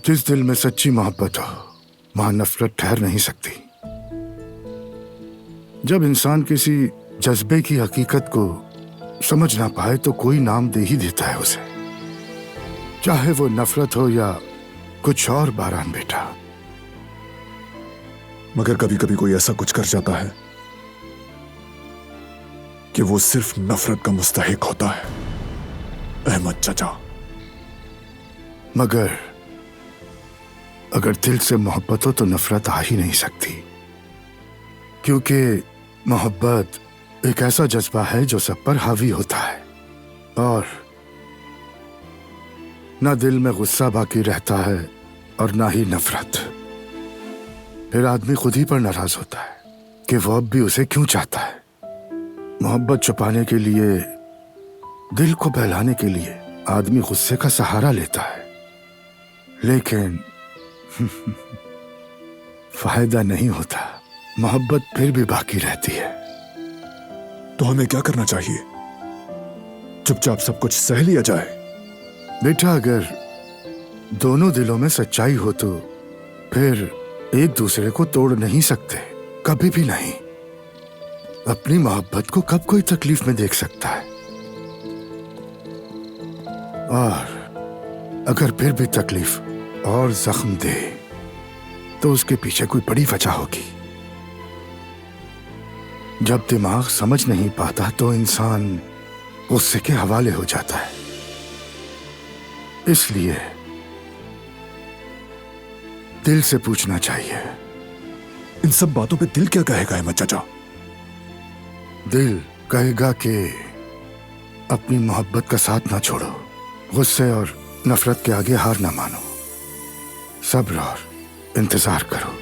जिस दिल में सच्ची मोहब्बत हो वहां नफरत ठहर नहीं सकती। जब इंसान किसी जज्बे की हकीकत को समझ ना पाए तो कोई नाम दे ही देता है उसे, चाहे वो नफरत हो या कुछ और। बारान बेटा, मगर कभी कभी कोई ऐसा कुछ कर जाता है कि वो सिर्फ नफरत का मुस्तहिक होता है अहमद चाचा। मगर अगर दिल से मोहब्बत हो तो नफरत आ ही नहीं सकती, क्योंकि मोहब्बत एक ऐसा जज्बा है जो सब पर हावी होता है, और ना दिल में गुस्सा बाकी रहता है और ना ही नफरत। फिर आदमी खुद ही पर नाराज होता है कि वो अब भी उसे क्यों चाहता है। मोहब्बत छुपाने के लिए, दिल को बहलाने के लिए आदमी गुस्से का सहारा लेता है, लेकिन फायदा नहीं होता। मोहब्बत फिर भी बाकी रहती है। तो हमें क्या करना चाहिए? चुपचाप सब कुछ सह लिया जाए? बेटा, अगर दोनों दिलों में सच्चाई हो तो फिर एक दूसरे को तोड़ नहीं सकते, कभी भी नहीं। अपनी मोहब्बत को कब कोई तकलीफ में देख सकता है? और अगर फिर भी तकलीफ और जख्म दे तो उसके पीछे कोई बड़ी वजह होगी। जब दिमाग समझ नहीं पाता तो इंसान गुस्से के हवाले हो जाता है। इसलिए दिल से पूछना चाहिए। इन सब बातों पे दिल क्या कहेगा अहमद चाचा? दिल कहेगा कि अपनी मोहब्बत का साथ ना छोड़ो, गुस्से और नफरत के आगे हार ना मानो, सब्र और इंतजार करो।